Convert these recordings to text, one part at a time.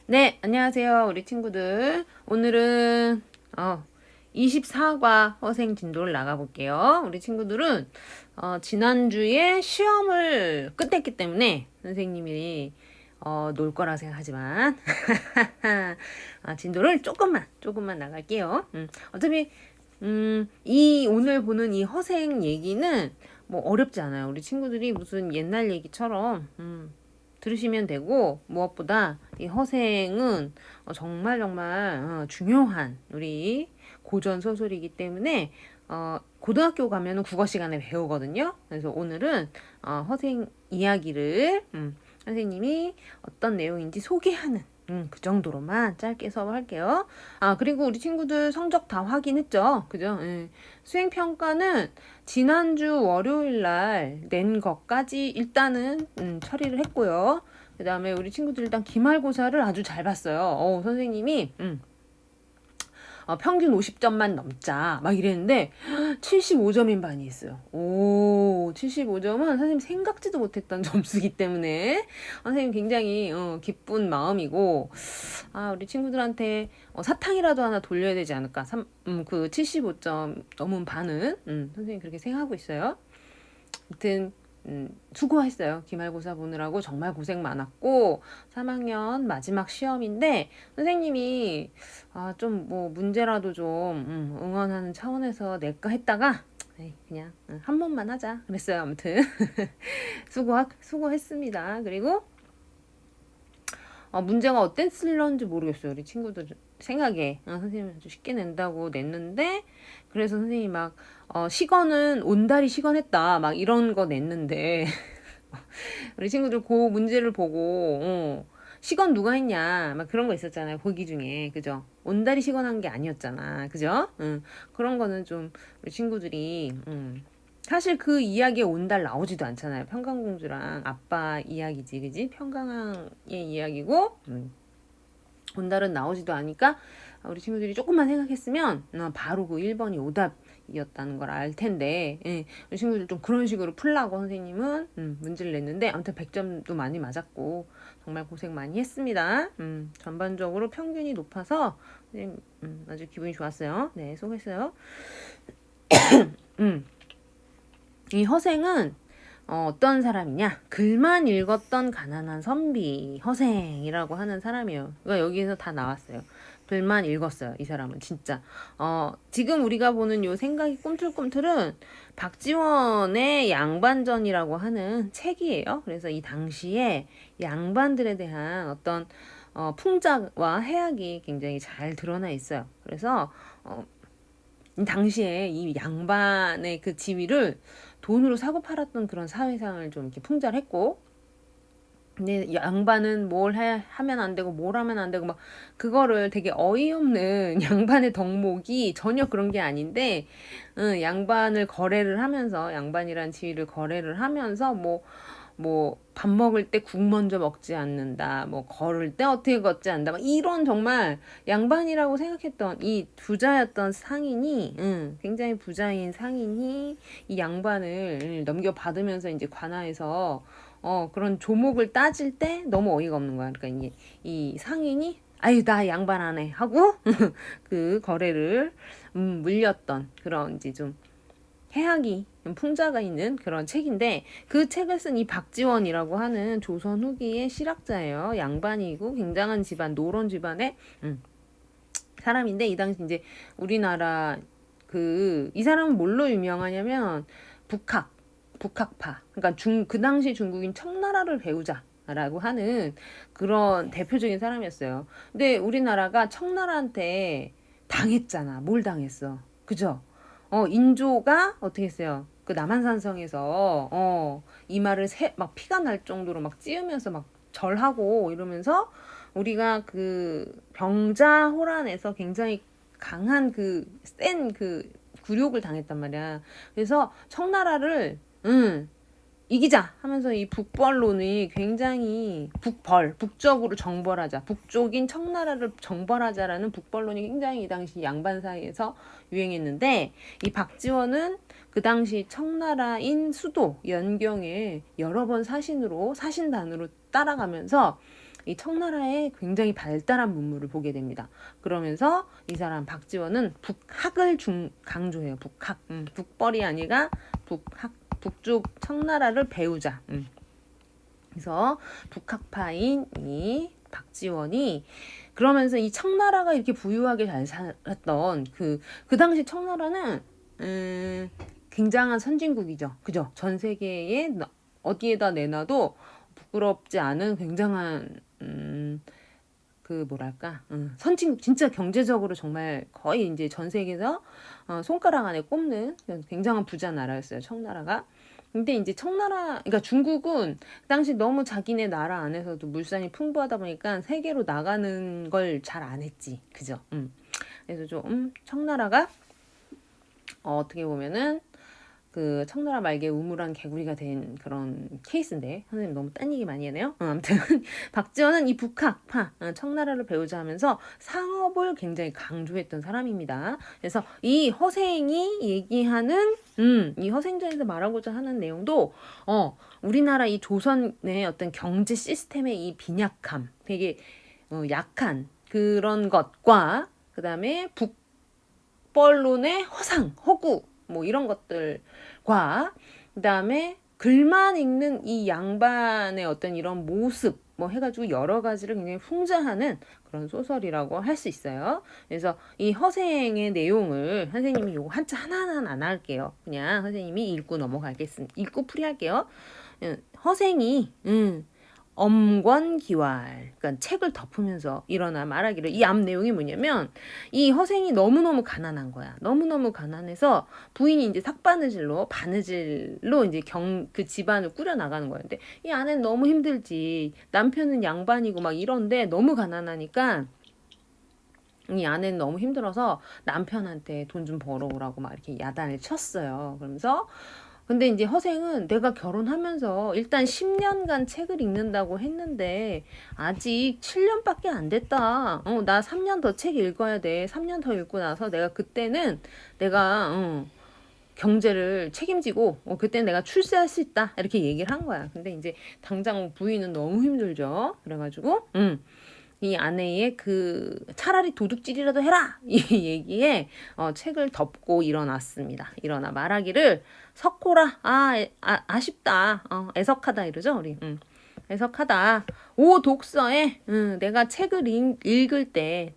네, 안녕하세요, 우리 친구들. 오늘은 24과 허생 진도를 나가볼게요. 우리 친구들은 지난주에 시험을 끝냈기 때문에 선생님이 놀 거라 생각하지만 진도를 조금만 나갈게요. 어차피 이 오늘 보는 이 허생 얘기는 뭐 어렵지 않아요. 우리 친구들이 무슨 옛날 얘기처럼 들으시면 되고, 무엇보다 이 허생은 정말 중요한 우리 고전 소설이기 때문에 고등학교 가면은 국어 시간에 배우거든요. 그래서 오늘은 허생 이야기를 선생님이 어떤 내용인지 소개하는 그 정도로만 짧게 수업할게요. 그리고 우리 친구들 성적 다 확인했죠? 그죠? 예. 수행평가는 지난주 월요일 날 낸 것까지 일단은 처리를 했고요. 그 다음에 우리 친구들 일단 기말고사를 아주 잘 봤어요. 선생님이 평균 50점만 넘자 막 이랬는데 75점인 반이 있어요. 75점은 선생님 생각지도 못했던 점수기 때문에 선생님 굉장히 기쁜 마음이고, 우리 친구들한테 사탕이라도 하나 돌려야 되지 않을까. 그 75점 넘은 반은 선생님 그렇게 생각하고 있어요. 아무튼 수고했어요. 기말고사 보느라고 정말 고생 많았고, 3학년 마지막 시험인데 선생님이 좀 뭐 문제라도 좀 응원하는 차원에서 낼까 했다가 그냥 한 번만 하자 그랬어요. 아무튼 수고했습니다. 그리고 문제가 어땠을런지 모르겠어요. 우리 친구들 생각에 선생님이 아주 쉽게 낸다고 냈는데, 그래서 선생님이 막 시건은 온달이 시건했다 막 이런 거 냈는데 우리 친구들 그 문제를 보고 시건 누가 했냐 막 그런 거 있었잖아요. 보기 중에. 그죠? 온달이 시건한 게 아니었잖아. 그죠? 그런 거는 좀 우리 친구들이 사실 그 이야기에 온달 나오지도 않잖아요. 평강공주랑 아빠 이야기지, 그지? 평강의 이야기고, 온달은 나오지도 않으니까 우리 친구들이 조금만 생각했으면 바로 그 1번이 오답이었다는 걸 알 텐데, 우리 친구들 좀 그런 식으로 풀라고 선생님은 문제를 냈는데, 아무튼 100점도 많이 맞았고 정말 고생 많이 했습니다. 전반적으로 평균이 높아서 선생님 아주 기분이 좋았어요. 네, 수고했어요. 이 허생은 어떤 사람이냐? 글만 읽었던 가난한 선비 허생이라고 하는 사람이에요. 그러니까 여기에서 다 나왔어요. 글만 읽었어요. 이 사람은 진짜. 지금 우리가 보는 요 생각이 꿈틀꿈틀은 박지원의 양반전이라고 하는 책이에요. 그래서 이 당시에 양반들에 대한 어떤 풍자와 해악이 굉장히 잘 드러나 있어요. 그래서 당시에 이 양반의 그 지위를 돈으로 사고 팔았던 그런 사회상을 좀 이렇게 풍자를 했고, 근데 양반은 하면 안 되고 뭘 하면 안 되고 막 그거를 되게 어이없는 양반의 덕목이 전혀 그런 게 아닌데, 양반을 거래를 하면서 양반이란 지위를 거래를 하면서 뭐 밥 먹을 때 국 먼저 먹지 않는다, 뭐 걸을 때 어떻게 걷지 않는다, 막 이런 정말 양반이라고 생각했던 이 부자였던 상인이, 굉장히 부자인 상인이 이 양반을 넘겨받으면서 이제 관아에서 그런 조목을 따질 때 너무 어이가 없는 거야. 그러니까 이 상인이 아유 나 양반 안 해 하고 그 거래를 물렸던 그런 이제 좀 해악이 풍자가 있는 그런 책인데, 그 책을 쓴 이 박지원이라고 하는 조선 후기의 실학자예요. 양반이고 굉장한 집안, 노론 집안의 사람인데, 이 당시 이제 우리나라 이 사람은 뭘로 유명하냐면 북학파. 그러니까 그 당시 중국인 청나라를 배우자라고 하는 그런 대표적인 사람이었어요. 근데 우리나라가 청나라한테 당했잖아. 뭘 당했어? 그죠? 인조가 어떻게 했어요? 그 남한산성에서 이마를 막 피가 날 정도로 막 찌으면서 막 절하고 이러면서 우리가 그 병자호란에서 굉장히 강한 센 굴욕을 당했단 말이야. 그래서 청나라를 이기자 하면서 이 북벌론이 굉장히 북쪽으로 정벌하자, 북쪽인 청나라를 정벌하자라는 북벌론이 굉장히 이 당시 양반 사이에서 유행했는데, 이 박지원은 그 당시 청나라인 수도 연경에 여러 번 사신단으로 따라가면서 이 청나라의 굉장히 발달한 문물을 보게 됩니다. 그러면서 이 사람 박지원은 북학을 강조해요. 북학, 북벌이 아니라 북학, 북쪽 청나라를 배우자. 그래서 북학파인 이 박지원이 그러면서 이 청나라가 이렇게 부유하게 잘 살았던 그 당시 청나라는 굉장한 선진국이죠. 그죠? 전 세계에 어디에다 내놔도 부끄럽지 않은 굉장한 그 뭐랄까 선진국, 진짜 경제적으로 정말 거의 이제 전 세계에서 손가락 안에 꼽는 굉장한 부자 나라였어요. 청나라가. 근데 이제 청나라, 그러니까 중국은 그 당시 너무 자기네 나라 안에서도 물산이 풍부하다 보니까 세계로 나가는 걸 잘 안 했지. 그죠? 그래서 좀 청나라가 어떻게 보면은 그 청나라 말기에 우물안 개구리가 된 그런 케이스인데, 선생님 너무 딴 얘기 많이 하네요. 아무튼 박지원은 이 북학파 청나라를 배우자 하면서 상업을 굉장히 강조했던 사람입니다. 그래서 이 허생이 얘기하는 이 허생전에서 말하고자 하는 내용도 우리나라 이 조선의 어떤 경제 시스템의 이 빈약함, 되게 약한 그런 것과 그 다음에 북벌론의 허구 뭐 이런 것들과 그 다음에 글만 읽는 이 양반의 어떤 이런 모습 뭐 해가지고 여러 가지를 굉장히 풍자하는 그런 소설이라고 할 수 있어요. 그래서 이 허생의 내용을 선생님이 요거 한자 하나하나 안 할게요. 그냥 선생님이 읽고 넘어가겠습니다. 읽고 풀이할게요. 허생이 엄권기활, 그러니까 책을 덮으면서 일어나 말하기를, 이 앞 내용이 뭐냐면 이 허생이 너무너무 가난한 거야. 너무너무 가난해서 부인이 이제 삭바느질로 바느질로 이제 그 집안을 꾸려 나가는 거야. 근데 이 아내는 너무 힘들지. 남편은 양반이고 막 이런데 너무 가난하니까 이 아내는 너무 힘들어서 남편한테 돈 좀 벌어오라고 막 이렇게 야단을 쳤어요. 그러면서 근데 이제 허생은 내가 결혼하면서 일단 10년간 책을 읽는다고 했는데 아직 7년밖에 안 됐다. 나 3년 더 책 읽어야 돼. 3년 더 읽고 나서 내가 그때는 내가 경제를 책임지고 그때는 내가 출세할 수 있다. 이렇게 얘기를 한 거야. 근데 이제 당장 부인은 너무 힘들죠. 그래가지고 이 아내의 그 차라리 도둑질이라도 해라 이 얘기에 책을 덮고 일어났습니다. 일어나 말하기를 석호라 아쉽다 애석하다 이러죠 우리. 애석하다. 오 독서에 내가 책을 읽을 때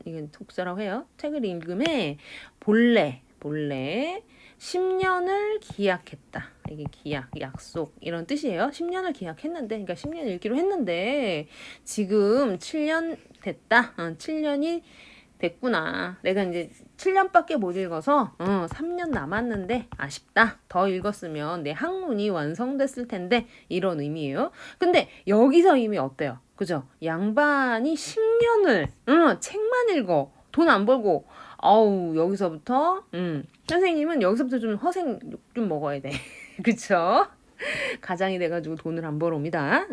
이건 독서라고 해요. 책을 읽음에 본래 10년을 기약했다. 이게 기약, 약속 이런 뜻이에요. 10년을 기약했는데, 그러니까 10년 읽기로 했는데 지금 7년 됐다. 7년이 됐구나. 내가 이제 7년밖에 못 읽어서 3년 남았는데 아쉽다. 더 읽었으면 내 학문이 완성됐을 텐데 이런 의미예요. 근데 여기서 이미 어때요? 그죠? 양반이 10년을 책만 읽어. 돈 안 벌고 여기서부터 선생님은 여기서부터 좀 허생 좀 먹어야 돼. 그쵸? 가장이 돼가지고 돈을 안 벌어옵니다.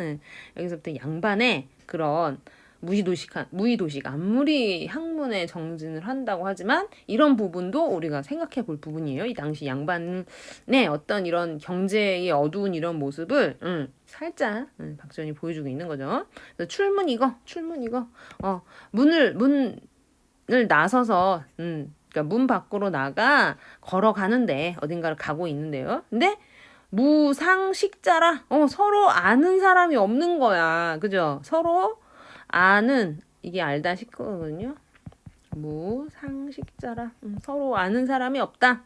여기서부터 양반의 그런 무의도식 아무리 학문에 정진을 한다고 하지만 이런 부분도 우리가 생각해 볼 부분이에요. 이 당시 양반의 어떤 이런 경제의 어두운 이런 모습을 살짝 박지원이 보여주고 있는 거죠. 그래서 출문 이거 문을 나서서 그러니까 문 밖으로 나가 걸어가는데 어딘가를 가고 있는데요. 근데 무상식자라 서로 아는 사람이 없는 거야. 그죠? 서로 아는 이게 알다 싶거든요. 무상식자라 서로 아는 사람이 없다.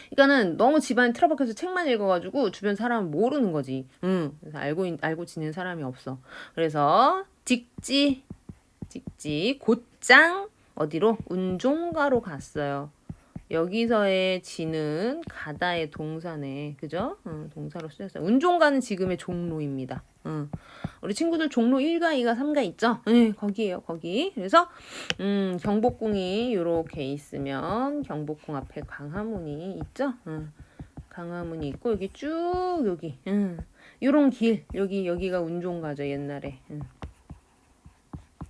그러니까는 너무 집안이 틀어박혀서 책만 읽어가지고 주변 사람은 모르는 거지. 그래서 알고 지낸 사람이 없어. 그래서 직지 곧장 어디로 운종가로 갔어요. 여기서의 지는 가다의 동사네. 그죠? 동사로 쓰였어요. 운종가는 지금의 종로입니다. 우리 친구들 종로 1가 2가 3가 있죠? 거기에요. 거기. 그래서 경복궁이 이렇게 있으면 경복궁 앞에 광화문이 있죠? 광화문이 있고 여기 쭉 여기 요런 길 여기가 운종가죠. 옛날에.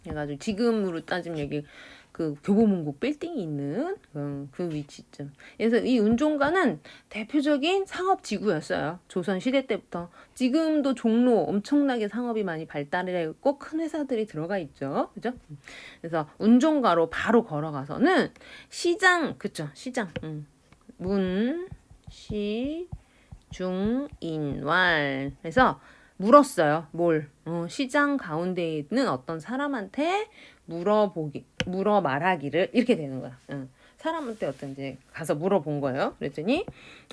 해가지고 지금으로 따지면 여기 그 교보문고 빌딩이 있는 그 위치점. 그래서 이 운종가는 대표적인 상업지구였어요. 조선시대 때부터. 지금도 종로 엄청나게 상업이 많이 발달했고 큰 회사들이 들어가 있죠. 그죠? 그래서 운종가로 바로 걸어가서는 시장, 그쵸? 시장. 문, 시, 중, 인, 왈. 그래서 물었어요. 뭘? 시장 가운데에 있는 어떤 사람한테 물어 말하기를 이렇게 되는 거야. 사람한테 어떤 이제 가서 물어본 거예요. 그랬더니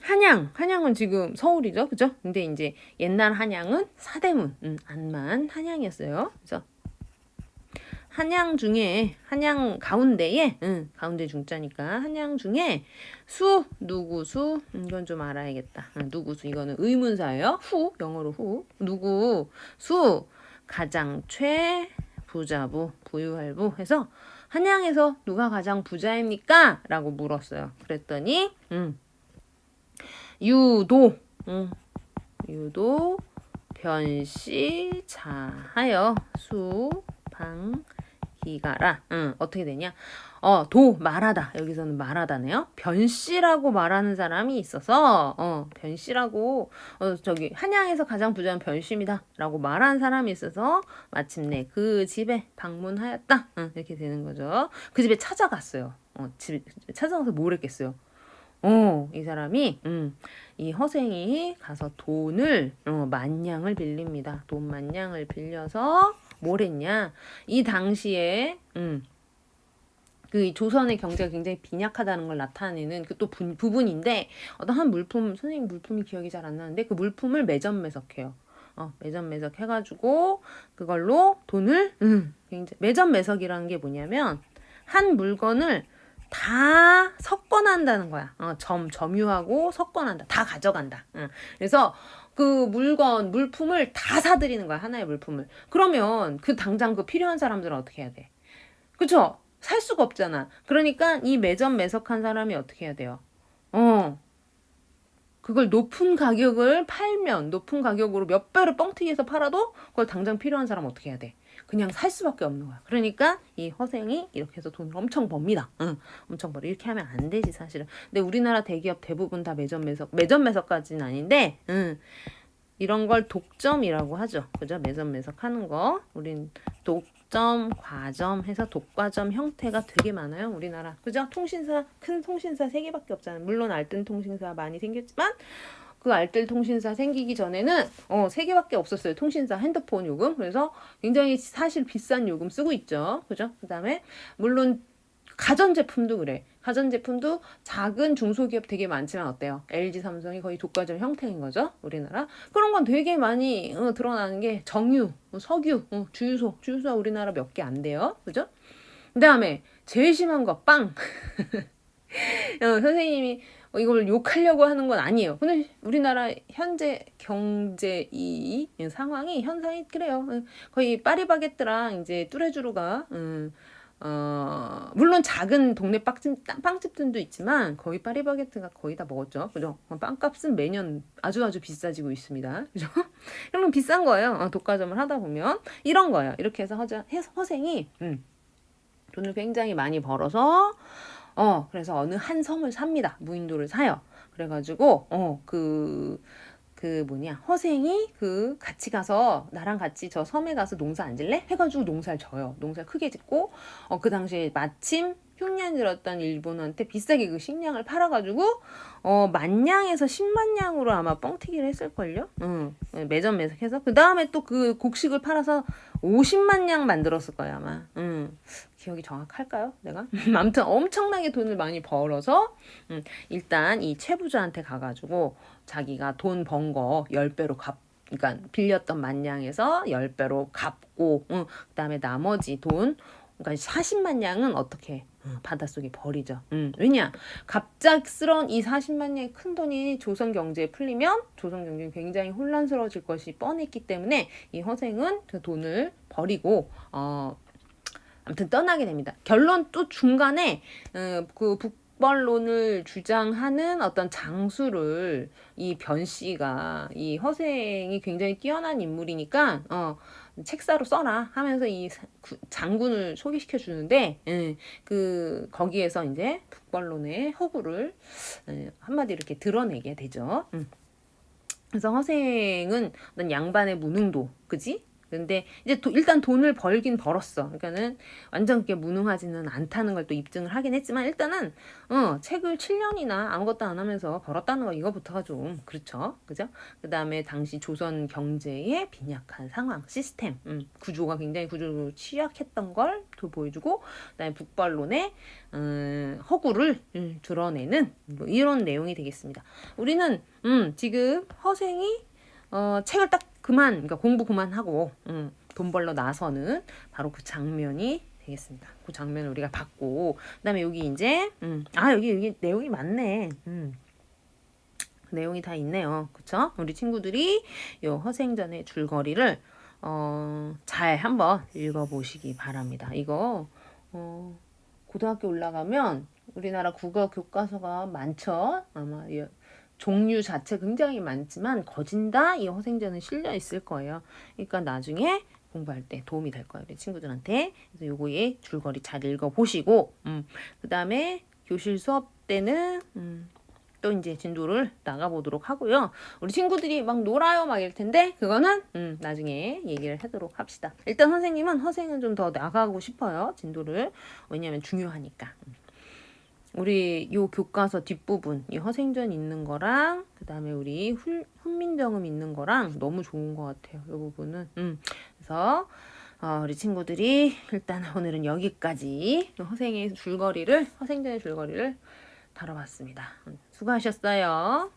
한양은 지금 서울이죠, 그죠? 근데 이제 옛날 한양은 사대문, 안만 한양이었어요. 그래서 한양 중에 한양 가운데에 가운데 중자니까 한양 중에 누구 수 이건 좀 알아야겠다. 누구 수 이거는 의문사예요. 후 영어로 후 누구 수 가장 부자부 부유할부 해서 한양에서 누가 가장 부자입니까? 라고 물었어요. 그랬더니 유도 변시자하여 수방 기가라. 어떻게 되냐? 말하다. 여기서는 말하다네요. 변씨라고 말하는 사람이 있어서, 변씨라고, 저기, 한양에서 가장 부자는 변씨입니다. 라고 말한 사람이 있어서, 마침내 그 집에 방문하였다. 이렇게 되는 거죠. 그 집에 찾아갔어요. 집에 찾아가서 뭘 했겠어요? 이 사람이, 이 허생이 가서 돈을, 만냥을 빌립니다. 돈 만냥을 빌려서, 뭘 했냐? 이 당시에 그 조선의 경제가 굉장히 빈약하다는 걸 나타내는 그 또 부분인데 어떤 한 물품 선생님 물품이 기억이 잘 안 나는데 그 물품을 매점매석해요. 매점매석 해가지고 그걸로 돈을 굉장히 매점매석이라는 게 뭐냐면 한 물건을 다 석권한다는 거야. 점유하고 석권한다. 다 가져간다. 그래서 그 물품을 다 사들이는 거야. 하나의 물품을. 그러면 당장 필요한 사람들은 어떻게 해야 돼? 그쵸? 살 수가 없잖아. 그러니까 이 매점 매석한 사람이 어떻게 해야 돼요? 그걸 높은 가격으로 몇 배로 뻥튀기해서 팔아도 그걸 당장 필요한 사람 어떻게 해야 돼? 그냥 살 수밖에 없는 거야. 그러니까 이 허생이 이렇게 해서 돈을 엄청 법니다. 엄청 벌어. 이렇게 하면 안 되지 사실은. 근데 우리나라 대기업 대부분 다 매점 매석까지는 아닌데, 이런 걸 독점이라고 하죠. 그죠? 매점 매석하는 거. 우린 독점, 과점 해서 독과점 형태가 되게 많아요. 우리나라. 그죠? 큰 통신사 3개밖에 없잖아요. 물론 알뜰 통신사 많이 생겼지만 그 알뜰 통신사 생기기 전에는 3개밖에 없었어요. 통신사, 핸드폰 요금. 그래서 굉장히 사실 비싼 요금 쓰고 있죠. 그죠? 그다음에 물론 가전제품도 그래. 가전제품도 작은 중소기업 되게 많지만 어때요? LG, 삼성이 거의 독과점 형태인 거죠. 우리나라. 그런 건 되게 많이 드러나는 게 정유, 석유, 주유소 우리나라 몇 개 안 돼요. 그죠? 그다음에 제일 심한 거 빵. 선생님이 이걸 욕하려고 하는 건 아니에요. 근데 우리나라 현재 경제 현상이 그래요. 거의 파리바게뜨랑 이제 뚜레쥬르가 물론 작은 동네 빵집들도 있지만 거의 파리바게뜨가 거의 다 먹었죠. 그죠? 빵값은 매년 아주 비싸지고 있습니다. 그죠? 이런 비싼 거예요. 독과점을 하다 보면 이런 거예요. 이렇게 해서 허생이 돈을 굉장히 많이 벌어서 그래서 어느 한 섬을 삽니다. 무인도를 사요. 그래가지고 허생이 같이 가서 나랑 같이 저 섬에 가서 농사 안 질래? 해가지고 농사를 져요. 농사를 크게 짓고 그 당시에 마침 흉년이 들었던 일본한테 비싸게 그 식량을 팔아가지고 만냥에서 10만냥으로 아마 뻥튀기를 했을걸요. 매점 매석해서 그 다음에 또 그 곡식을 팔아서 50만냥 만들었을 거야 아마. 기억이 정확할까요? 내가? 아무튼 엄청나게 돈을 많이 벌어서 일단 이 최부자한테 가가지고 자기가 돈 번 거 10배로 그러니까 빌렸던 만냥에서 10배로 갚고 그다음에 나머지 돈 그러니까 40만냥은 어떻게 바닷속에 버리죠. 왜냐? 갑작스런 이 40만냥의 큰 돈이 조선 경제에 풀리면 조선 경제는 굉장히 혼란스러워질 것이 뻔했기 때문에 이 허생은 그 돈을 버리고 아무튼 떠나게 됩니다. 결론 또 중간에 북벌론을 주장하는 어떤 장수를 이 변 씨가 이 허생이 굉장히 뛰어난 인물이니까 책사로 써라 하면서 이 장군을 소개시켜 주는데 그 거기에서 이제 북벌론의 허구를 한마디 이렇게 드러내게 되죠. 그래서 허생은 어떤 양반의 무능도, 그지? 근데 이제 일단 돈을 벌긴 벌었어. 그러니까는 완전 그렇게 무능하지는 않다는 걸 또 입증을 하긴 했지만 일단은 책을 7년이나 아무것도 안 하면서 벌었다는 거 이거부터가 좀 그렇죠. 그죠? 그다음에 당시 조선 경제의 빈약한 상황, 시스템, 구조가 굉장히 구조로 취약했던 걸 또 보여주고 그다음에 북벌론의 허구를 드러내는 뭐 이런 내용이 되겠습니다. 우리는 지금 허생이 책을 딱 그러니까 공부 그만하고 돈 벌러 나서는 바로 그 장면이 되겠습니다. 그 장면을 우리가 봤고 그다음에 여기 이제 여기 내용이 많네. 내용이 다 있네요. 그쵸? 우리 친구들이 요 허생전의 줄거리를 잘 한번 읽어보시기 바랍니다. 이거 고등학교 올라가면 우리나라 국어 교과서가 많죠. 아마 종류 자체 굉장히 많지만 거진다 이 허생전은 실려 있을 거예요. 그러니까 나중에 공부할 때 도움이 될 거예요. 우리 친구들한테. 그래서 요거의 줄거리 잘 읽어보시고 그 다음에 교실 수업 때는 또 이제 진도를 나가보도록 하고요. 우리 친구들이 막 놀아요 막 이럴 텐데 그거는 나중에 얘기를 하도록 합시다. 일단 선생님은 허생은 좀 더 나가고 싶어요. 진도를. 왜냐하면 중요하니까. 우리 요 교과서 뒷부분 이 허생전 있는 거랑 그 다음에 우리 훈민정음 있는 거랑 너무 좋은 것 같아요. 이 부분은 그래서 우리 친구들이 일단 오늘은 여기까지 허생전의 줄거리를 다뤄봤습니다. 수고하셨어요.